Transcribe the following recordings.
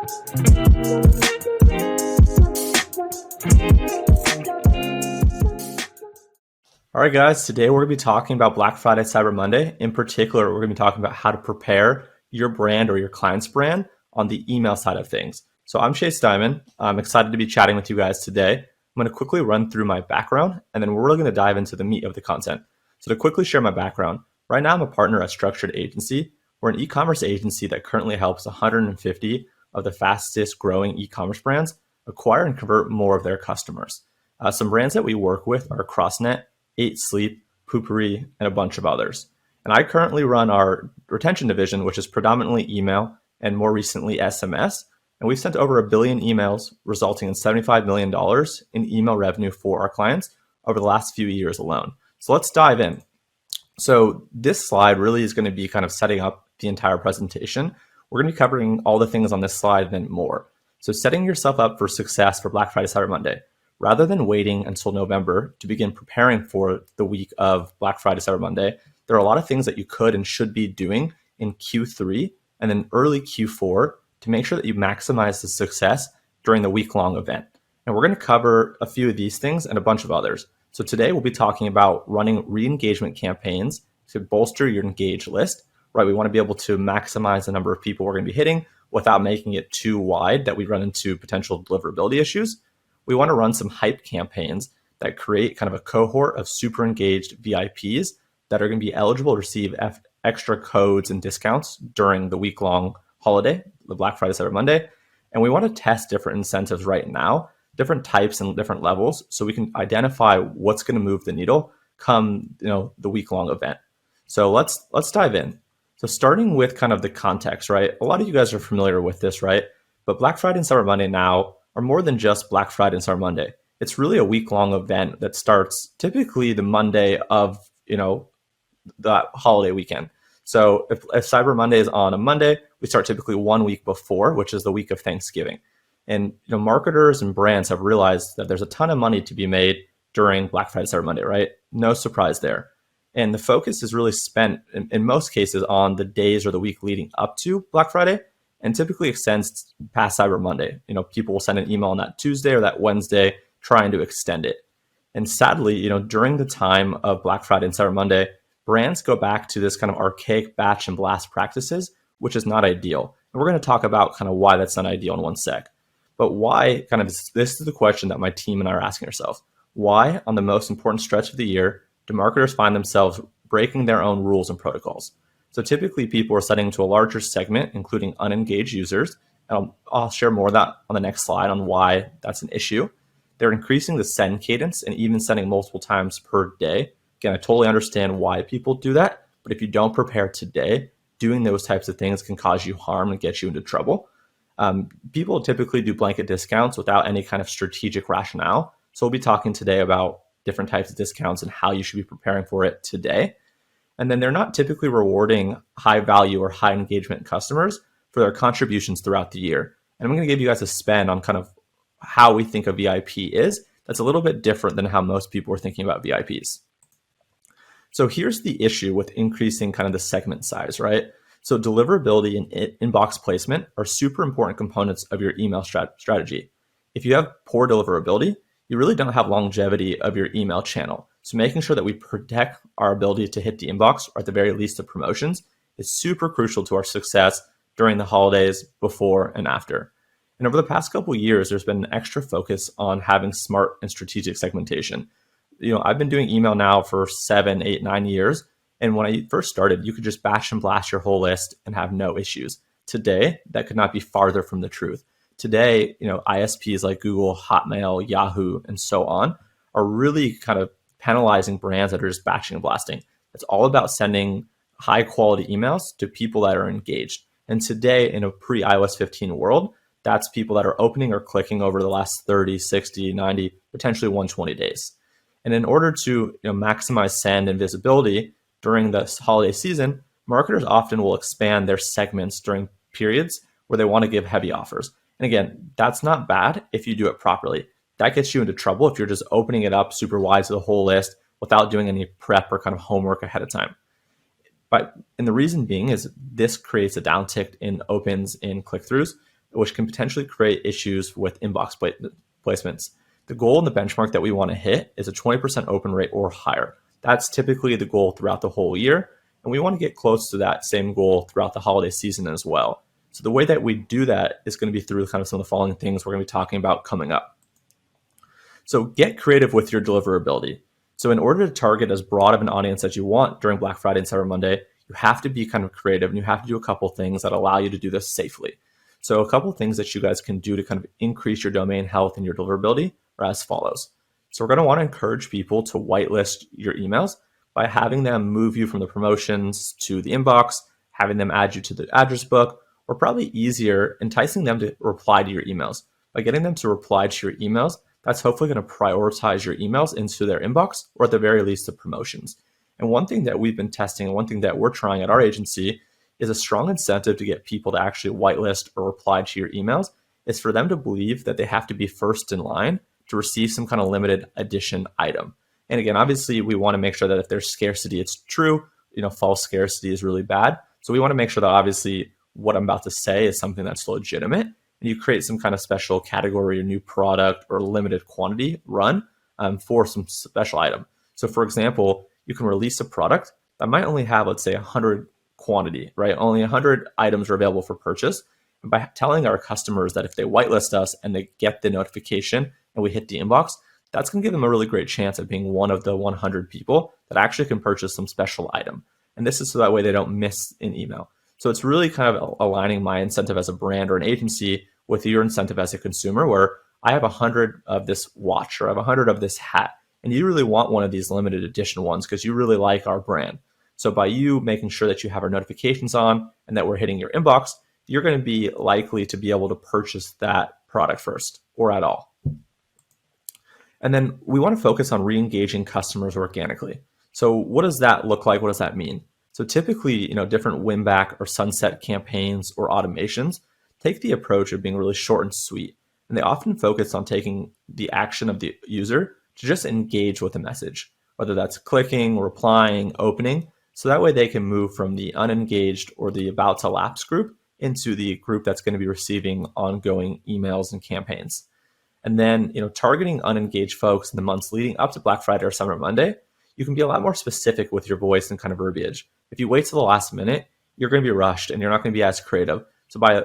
All right, guys, today we're going to be talking about Black Friday, Cyber Monday. In particular, we're going to be talking about how to prepare your brand or your client's brand on the email side of things. So I'm Chase Dimond. I'm excited to be chatting with you guys today. I'm going to quickly run through my background, and then we're really going to dive into the meat of the content. So to quickly share my background, right now I'm a partner at Structured Agency. We're an e-commerce agency that currently helps 150 of the fastest growing e-commerce brands acquire and convert more of their customers. Some brands that we work with are CrossNet, 8 Sleep, Poopery, and a bunch of others. And I currently run our retention division, which is predominantly email and more recently SMS. And we've sent over 1 billion emails, resulting in $75 million in email revenue for our clients over the last few years alone. So let's dive in. So this slide really is going to be kind of setting up the entire presentation. We're going to be covering all the things on this slide and then more. So setting yourself up for success for Black Friday, Cyber Monday. Rather than waiting until November to begin preparing for the week of Black Friday, Cyber Monday, there are a lot of things that you could and should be doing in Q3 and then early Q4 to make sure that you maximize the success during the week-long event. And we're going to cover a few of these things and a bunch of others. So today we'll be talking about running re-engagement campaigns to bolster your engaged list, right? We want to be able to maximize the number of people we're going to be hitting without making it too wide that we run into potential deliverability issues. We want to run some hype campaigns that create kind of a cohort of super engaged VIPs that are going to be eligible to receive extra codes and discounts during the week-long holiday, the Black Friday, Cyber Monday. And we want to test different incentives right now, different types and different levels, so we can identify what's going to move the needle come the week-long event. So let's dive in. So starting with kind of the context, right? A lot of you guys are familiar with this, right? But Black Friday and Cyber Monday now are more than just Black Friday and Cyber Monday. It's really a week-long event that starts typically the Monday of, that holiday weekend. So if Cyber Monday is on a Monday, we start typically 1 week before, which is the week of Thanksgiving. And marketers and brands have realized that there's a ton of money to be made during Black Friday, Cyber Monday, right? No surprise there. And the focus is really spent in most cases on the days or the week leading up to Black Friday, and typically extends past Cyber Monday. People will send an email on that Tuesday or that Wednesday trying to extend it. And sadly, during the time of Black Friday and Cyber Monday, brands go back to this kind of archaic batch and blast practices, which is not ideal. And we're going to talk about kind of why that's not ideal in one sec. But why this is the question that my team and I are asking ourselves. Why, on the most important stretch of the year, do marketers find themselves breaking their own rules and protocols? So typically people are setting to a larger segment, including unengaged users. And I'll share more of that on the next slide on why that's an issue. They're increasing the send cadence and even sending multiple times per day. Again, I totally understand why people do that. But if you don't prepare today, doing those types of things can cause you harm and get you into trouble. People typically do blanket discounts without any kind of strategic rationale. So we'll be talking today about different types of discounts and how you should be preparing for it today. And then they're not typically rewarding high value or high engagement customers for their contributions throughout the year. And I'm going to give you guys a spin on kind of how we think a VIP is. That's a little bit different than how most people are thinking about VIPs. So here's the issue with increasing kind of the segment size, right? So deliverability and inbox placement are super important components of your email strategy. If you have poor deliverability, you really don't have longevity of your email channel. So making sure that we protect our ability to hit the inbox, or at the very least the promotions, is super crucial to our success during the holidays, before and after. And over the past couple of years, there's been an extra focus on having smart and strategic segmentation. I've been doing email now for 7, 8, 9 years. And when I first started, you could just bash and blast your whole list and have no issues. Today, that could not be farther from the truth. Today, ISPs like Google, Hotmail, Yahoo, and so on are really kind of penalizing brands that are just bashing and blasting. It's all about sending high quality emails to people that are engaged. And today, in a pre-iOS 15 world, that's people that are opening or clicking over the last 30, 60, 90, potentially 120 days. And in order to maximize send and visibility during this holiday season, marketers often will expand their segments during periods where they want to give heavy offers. And again, that's not bad if you do it properly. That gets you into trouble if you're just opening it up super wide to the whole list without doing any prep or kind of homework ahead of time. And the reason being is this creates a downtick in opens in click-throughs, which can potentially create issues with inbox placements. The goal in the benchmark that we want to hit is a 20% open rate or higher. That's typically the goal throughout the whole year. And we want to get close to that same goal throughout the holiday season as well. So the way that we do that is going to be through kind of some of the following things we're going to be talking about coming up. So get creative with your deliverability. So in order to target as broad of an audience as you want during Black Friday and Cyber Monday, you have to be kind of creative and you have to do a couple things that allow you to do this safely. So a couple things that you guys can do to kind of increase your domain health and your deliverability are as follows. So we're going to want to encourage people to whitelist your emails by having them move you from the promotions to the inbox, having them add you to the address book, or probably easier, enticing them to reply to your emails. By getting them to reply to your emails, that's hopefully going to prioritize your emails into their inbox, or at the very least, the promotions. And one thing that we've been testing and one thing that we're trying at our agency is a strong incentive to get people to actually whitelist or reply to your emails is for them to believe that they have to be first in line to receive some kind of limited edition item. And again, obviously, we want to make sure that if there's scarcity, it's true. False scarcity is really bad. So we want to make sure that obviously what I'm about to say is something that's legitimate. And you create some kind of special category or new product or limited quantity run for some special item. So for example, you can release a product that might only have, let's say, 100 quantity, right? Only 100 items are available for purchase. And by telling our customers that if they whitelist us and they get the notification and we hit the inbox, that's going to give them a really great chance at being one of the 100 people that actually can purchase some special item. And this is so that way they don't miss an email. So it's really kind of aligning my incentive as a brand or an agency with your incentive as a consumer, where I have 100 of this watch or I have 100 of this hat, and you really want one of these limited edition ones because you really like our brand. So by you making sure that you have our notifications on and that we're hitting your inbox, you're going to be likely to be able to purchase that product first or at all. And then we want to focus on re-engaging customers organically. So what does that look like? What does that mean? So typically, different win back or sunset campaigns or automations take the approach of being really short and sweet. And they often focus on taking the action of the user to just engage with a message, whether that's clicking, replying, opening. So that way they can move from the unengaged or the about to lapse group into the group that's going to be receiving ongoing emails and campaigns. And then, targeting unengaged folks in the months leading up to Black Friday or Cyber Monday, you can be a lot more specific with your voice and kind of verbiage. If you wait till the last minute, you're going to be rushed and you're not going to be as creative. So by,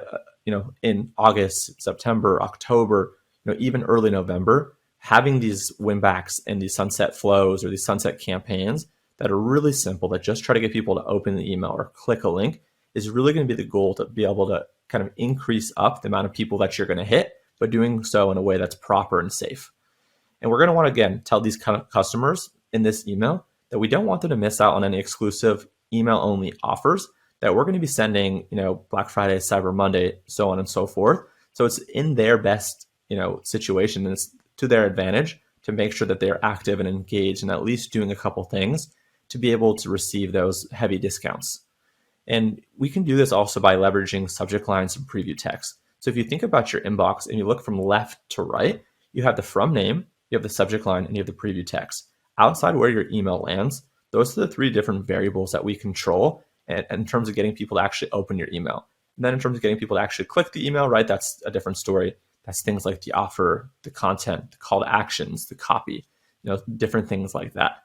in August, September, October, even early November, having these win backs and these sunset flows or these sunset campaigns that are really simple, that just try to get people to open the email or click a link, is really going to be the goal, to be able to kind of increase up the amount of people that you're going to hit, but doing so in a way that's proper and safe. And we're going to want to, again, tell these kind of customers in this email that we don't want them to miss out on any exclusive email only offers that we're going to be sending, Black Friday, Cyber Monday, so on and so forth. So it's in their best, situation, and it's to their advantage to make sure that they're active and engaged and at least doing a couple things to be able to receive those heavy discounts. And we can do this also by leveraging subject lines and preview text. So if you think about your inbox and you look from left to right, you have the from name, you have the subject line, and you have the preview text. Outside where your email lands, those are the three different variables that we control in terms of getting people to actually open your email. And then in terms of getting people to actually click the email, right, that's a different story. That's things like the offer, the content, the call to actions, the copy, different things like that.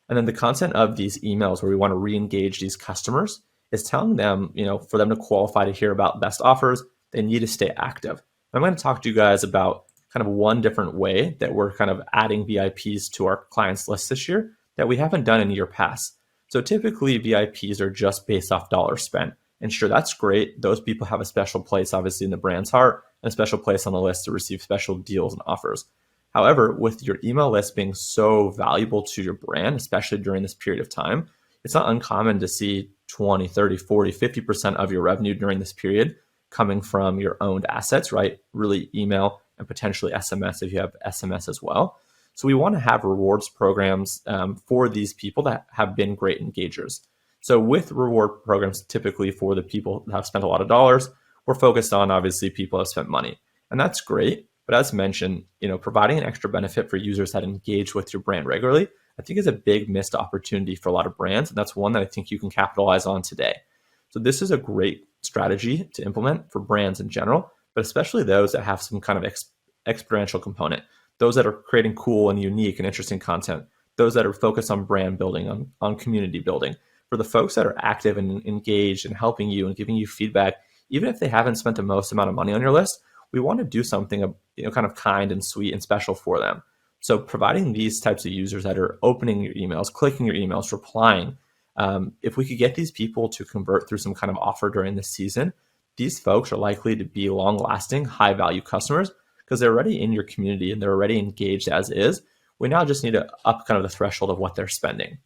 And then the content of these emails where we want to re-engage these customers is telling them, for them to qualify to hear about best offers, they need to stay active. I'm going to talk to you guys about kind of one different way that we're kind of adding VIPs to our clients list this year that we haven't done in year past. So typically VIPs are just based off dollars spent. And sure, that's great. Those people have a special place, obviously, in the brand's heart and a special place on the list to receive special deals and offers. However, with your email list being so valuable to your brand, especially during this period of time, it's not uncommon to see 20, 30, 40, 50% of your revenue during this period coming from your owned assets, right? Really email and potentially SMS if you have SMS as well. So we want to have rewards programs for these people that have been great engagers. So with reward programs, typically for the people that have spent a lot of dollars, we're focused on obviously people that have spent money. And that's great. But as mentioned, providing an extra benefit for users that engage with your brand regularly, I think is a big missed opportunity for a lot of brands. And that's one that I think you can capitalize on today. So this is a great strategy to implement for brands in general, but but especially those that have some kind of experiential component, those that are creating cool and unique and interesting content, those that are focused on brand building, on community building. For the folks that are active and engaged and helping you and giving you feedback, even if they haven't spent the most amount of money on your list, we want to do something kind of kind and sweet and special for them. So providing these types of users that are opening your emails, clicking your emails, replying, if we could get these people to convert through some kind of offer during the season, these folks are likely to be long-lasting, high-value customers because they're already in your community and they're already engaged as is. We now just need to up kind of the threshold of what they're spending.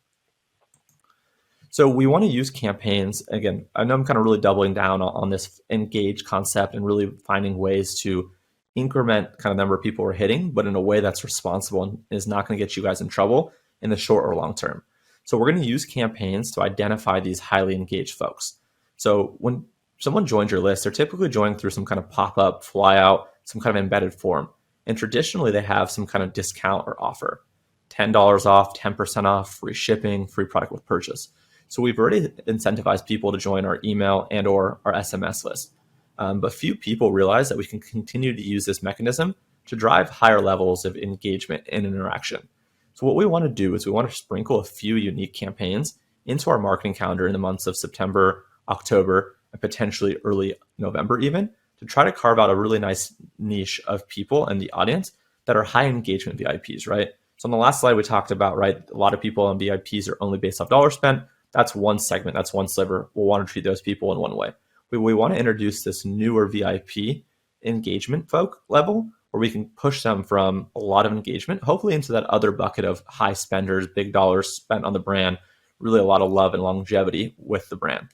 So we want to use campaigns. Again, I know I'm kind of really doubling down on this engage concept and really finding ways to increment kind of number of people we're hitting, but in a way that's responsible and is not going to get you guys in trouble in the short or long term. So we're going to use campaigns to identify these highly engaged folks. So when someone joins your list, they're typically joining through some kind of pop-up, fly-out, some kind of embedded form. And traditionally, they have some kind of discount or offer. $10 off, 10% off, free shipping, free product with purchase. So we've already incentivized people to join our email and or our SMS list. But few people realize that we can continue to use this mechanism to drive higher levels of engagement and interaction. So what we want to do is we want to sprinkle a few unique campaigns into our marketing calendar in the months of September, October, and potentially early November even, to try to carve out a really nice niche of people and the audience that are high engagement VIPs, right? So on the last slide we talked about, right, a lot of people on VIPs are only based off dollar spent. That's one segment, that's one sliver. We'll want to treat those people in one way. We want to introduce this newer VIP engagement folk level where we can push them from a lot of engagement, hopefully into that other bucket of high spenders, big dollars spent on the brand, really a lot of love and longevity with the brand.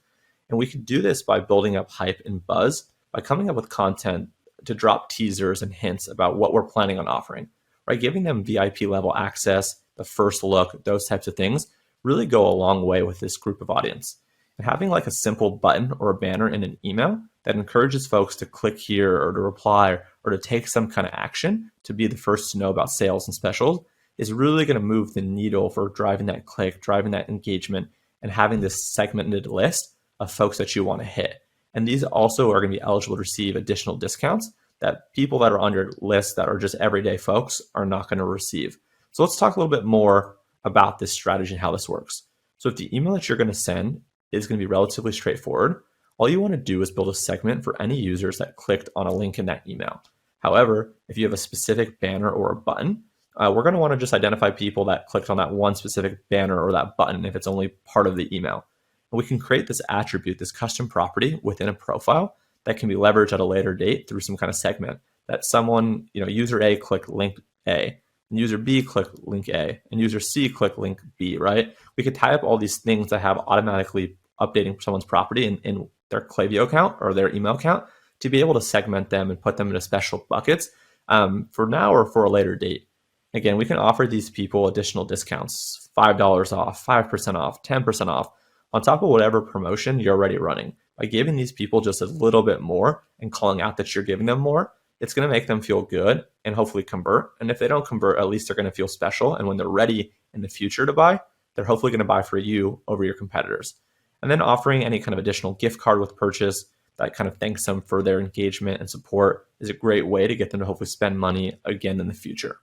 And we can do this by building up hype and buzz, by coming up with content to drop teasers and hints about what we're planning on offering, right? Giving them VIP level access, the first look, those types of things really go a long way with this group of audience. And having like a simple button or a banner in an email that encourages folks to click here or to reply or to take some kind of action to be the first to know about sales and specials is really going to move the needle for driving that click, driving that engagement, and having this segmented list of folks that you want to hit. And these also are going to be eligible to receive additional discounts that people that are on your list that are just everyday folks are not going to receive. So let's talk a little bit more about this strategy and how this works. So if the email that you're going to send is going to be relatively straightforward, all you want to do is build a segment for any users that clicked on a link in that email. However, if you have a specific banner or a button, we're going to want to just identify people that clicked on that one specific banner or that button if it's only part of the email. And we can create this attribute, this custom property within a profile that can be leveraged at a later date through some kind of segment that someone, user A clicked link A, and user B click link A, and user C click link B, right? We could tie up all these things that have automatically updating someone's property in their Klaviyo account or their email account to be able to segment them and put them into special buckets for now or for a later date. Again, we can offer these people additional discounts, $5 off, 5% off, 10% off, on top of whatever promotion you're already running. By giving these people just a little bit more and calling out that you're giving them more, it's going to make them feel good and hopefully convert. And if they don't convert, at least they're going to feel special. And when they're ready in the future to buy, they're hopefully going to buy for you over your competitors. And then offering any kind of additional gift card with purchase that kind of thanks them for their engagement and support is a great way to get them to hopefully spend money again in the future.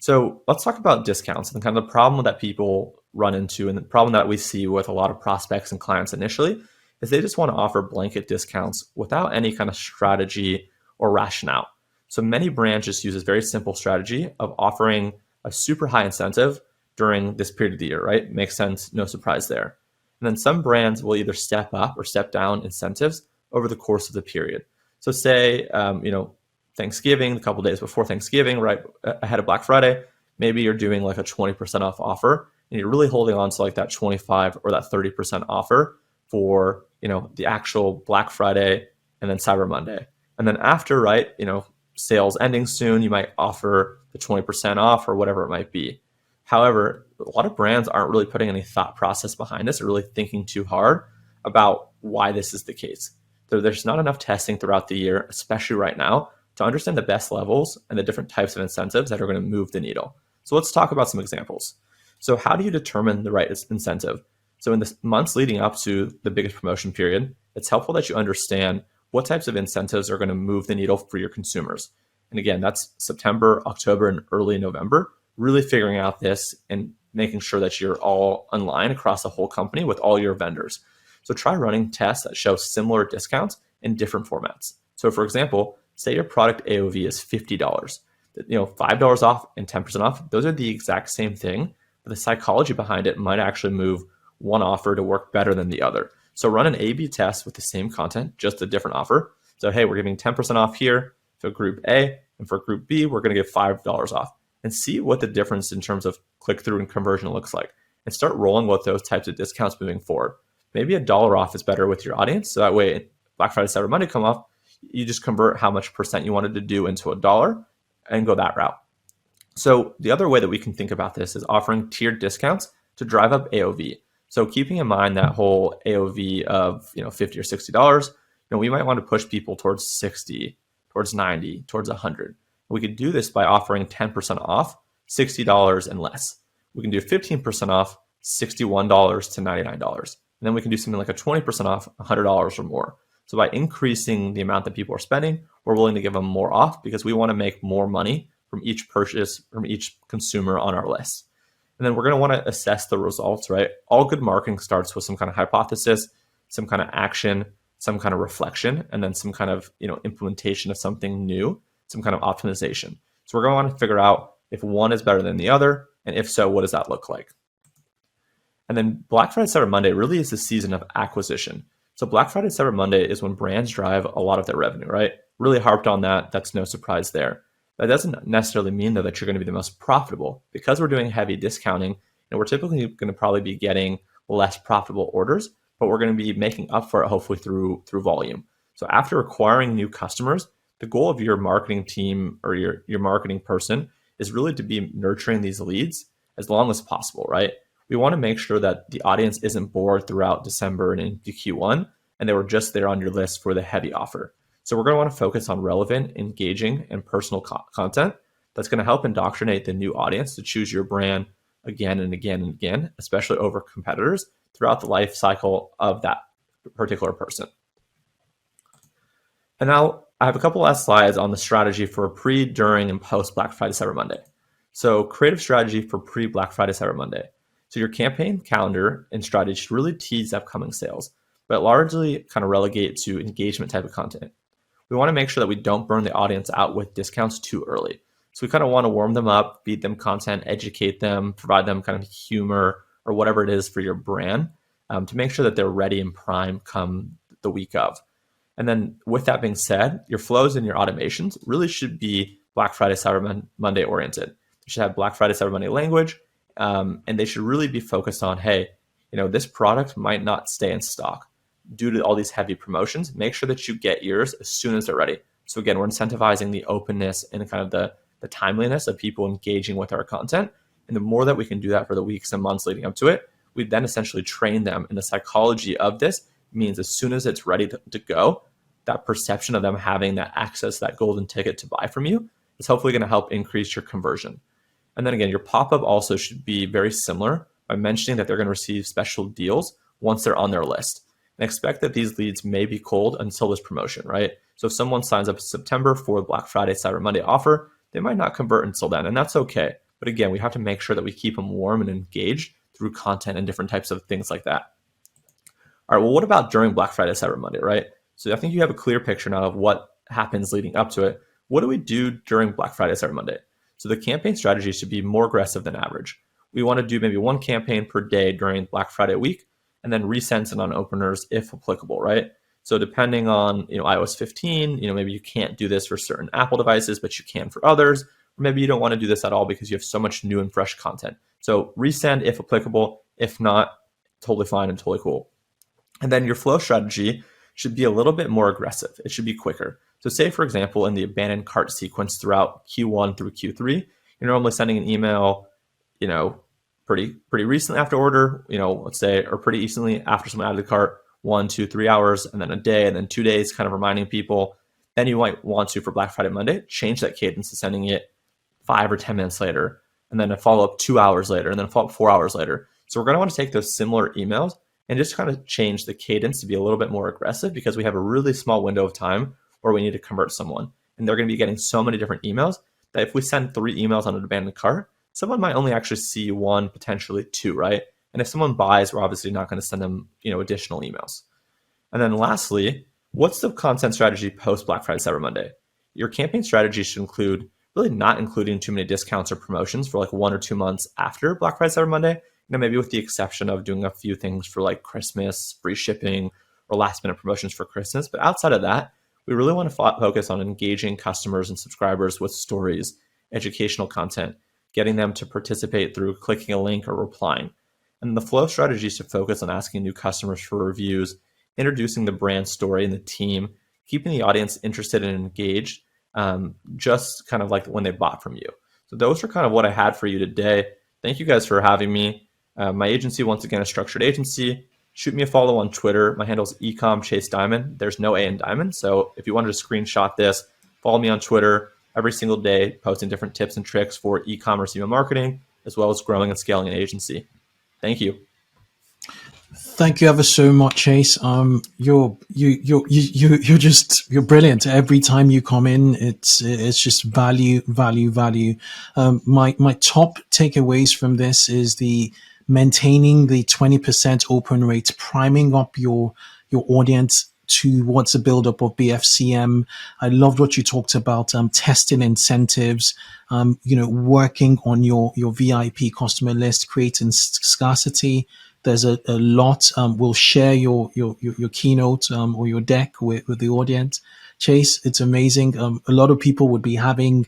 So let's talk about discounts and kind of the problem that people run into, and the problem that we see with a lot of prospects and clients initially is they just want to offer blanket discounts without any kind of strategy or rationale. So many brands just use this very simple strategy of offering a super high incentive during this period of the year, right? Makes sense, no surprise there. And then some brands will either step up or step down incentives over the course of the period. So say, Thanksgiving, a couple days before Thanksgiving, right ahead of Black Friday, maybe you're doing like a 20% off offer and you're really holding on to like that 25 or that 30% offer for, the actual Black Friday and then Cyber Monday. And then after, right, sales ending soon, you might offer the 20% off or whatever it might be. However, a lot of brands aren't really putting any thought process behind this or really thinking too hard about why this is the case. There's not enough testing throughout the year, especially right now, to understand the best levels and the different types of incentives that are going to move the needle. So let's talk about some examples. So how do you determine the right incentive? So in the months leading up to the biggest promotion period, it's helpful that you understand what types of incentives are going to move the needle for your consumers. And again, that's September, October, and early November, really figuring out this and making sure that you're all online across the whole company with all your vendors. So try running tests that show similar discounts in different formats. So for example, say your product AOV is $50, $5 off and 10% off. Those are the exact same thing, but the psychology behind it might actually move one offer to work better than the other. So run an A/B test with the same content, just a different offer. So hey, we're giving 10% off here for group A, and for group B, we're going to give $5 off, and see what the difference in terms of click-through and conversion looks like, and start rolling with those types of discounts moving forward. Maybe $1 off is better with your audience, so that way Black Friday, Cyber Monday come off, you just convert how much percent you wanted to do into $1 and go that route. So the other way that we can think about this is offering tiered discounts to drive up AOV. So keeping in mind that whole AOV of $50 or $60, we might want to push people towards 60, towards 90, towards 100. We could do this by offering 10% off, $60 and less. We can do 15% off, $61 to $99. And then we can do something like a 20% off, $100 or more. So by increasing the amount that people are spending, we're willing to give them more off because we want to make more money from each purchase, from each consumer on our list. And then we're going to want to assess the results, right? All good marketing starts with some kind of hypothesis, some kind of action, some kind of reflection, and then some kind of implementation of something new, some kind of optimization. So we're going to want to figure out if one is better than the other, and if so, what does that look like? And then Black Friday, Cyber Monday really is the season of acquisition. So Black Friday, Cyber Monday is when brands drive a lot of their revenue, right? Really harped on that. That's no surprise there. That doesn't necessarily mean, though, that you're going to be the most profitable. Because we're doing heavy discounting, we're typically going to probably be getting less profitable orders, but we're going to be making up for it, hopefully through volume. So after acquiring new customers, the goal of your marketing team or your marketing person is really to be nurturing these leads as long as possible, right? We want to make sure that the audience isn't bored throughout December and into Q1, and they were just there on your list for the heavy offer. So we're going to want to focus on relevant, engaging, and personal content that's going to help indoctrinate the new audience to choose your brand again and again and again, especially over competitors throughout the life cycle of that particular person. And now I have a couple last slides on the strategy for pre, during, and post Black Friday, Cyber Monday. So creative strategy for pre-Black Friday, Cyber Monday. So your campaign calendar and strategy should really tease upcoming sales, but largely kind of relegate to engagement type of content. We want to make sure that we don't burn the audience out with discounts too early. So we kind of want to warm them up, feed them content, educate them, provide them kind of humor or whatever it is for your brand to make sure that they're ready and prime come the week of. And then with that being said, your flows and your automations really should be Black Friday, Cyber Monday oriented. You should have Black Friday, Cyber Monday language, and they should really be focused on, hey, this product might not stay in stock due to all these heavy promotions. Make sure that you get yours as soon as they're ready. So again, we're incentivizing the openness and kind of the timeliness of people engaging with our content. And the more that we can do that for the weeks and months leading up to it, we then essentially train them in the psychology of this. Means as soon as it's ready to go, that perception of them having that access, that golden ticket to buy from you is hopefully going to help increase your conversion. And then again, your pop-up also should be very similar by mentioning that they're going to receive special deals once they're on their list. And expect that these leads may be cold until this promotion, right? So if someone signs up in September for Black Friday, Cyber Monday offer, they might not convert until then, and that's okay. But again, we have to make sure that we keep them warm and engaged through content and different types of things like that. All right, well, what about during Black Friday, Cyber Monday, right? So I think you have a clear picture now of what happens leading up to it. What do we do during Black Friday, Cyber Monday? So the campaign strategy should be more aggressive than average. We want to do maybe one campaign per day during Black Friday week, and then resend it on openers if applicable, right? So depending on iOS 15, maybe you can't do this for certain Apple devices, but you can for others. Or maybe you don't want to do this at all because you have so much new and fresh content. So resend if applicable. If not, totally fine and totally cool. And then your flow strategy should be a little bit more aggressive. It should be quicker. So say, for example, in the abandoned cart sequence throughout Q1 through Q3, you're normally sending an email, pretty recently after order, let's say, or pretty recently after someone added the cart, 1, 2, 3 hours, and then a day, and then 2 days, kind of reminding people. Then you might want to, for Black Friday Monday, change that cadence to sending it 5 or 10 minutes later, and then a follow-up 2 hours later, and then a follow-up 4 hours later. So we're going to want to take those similar emails and just kind of change the cadence to be a little bit more aggressive because we have a really small window of time where we need to convert someone. And they're going to be getting so many different emails that if we send 3 emails on an abandoned cart, someone might only actually see 1, potentially 2, right? And if someone buys, we're obviously not going to send them, additional emails. And then lastly, what's the content strategy post Black Friday, Cyber Monday? Your campaign strategy should include really not including too many discounts or promotions for like 1 or 2 months after Black Friday, Cyber Monday. Maybe with the exception of doing a few things for like Christmas, free shipping, or last minute promotions for Christmas. But outside of that, we really want to focus on engaging customers and subscribers with stories, educational content, getting them to participate through clicking a link or replying. And the flow strategy is to focus on asking new customers for reviews, introducing the brand story and the team, keeping the audience interested and engaged, just kind of like when they bought from you. So those are kind of what I had for you today. Thank you guys for having me. My agency, once again, is Structured Agency. Shoot me a follow on Twitter. My handle is ecom Chase Dimond. There's no A in Dimond. So if you wanted to screenshot this, follow me on Twitter every single day, posting different tips and tricks for e-commerce email marketing, as well as growing and scaling an agency. Thank you. Thank you ever so much, Chase. You're brilliant. Every time you come in, it's just value. My top takeaways from this is the maintaining the 20% open rate, priming up your audience towards the buildup of BFCM. I loved what you talked about, testing incentives, working on your VIP customer list, creating scarcity. There's a lot. We'll share your keynote or your deck with the audience. Chase, it's amazing. A lot of people would be having,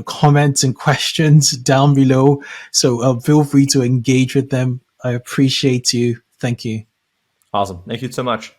comments and questions down below. So feel free to engage with them. I appreciate you. Thank you. Awesome. Thank you so much.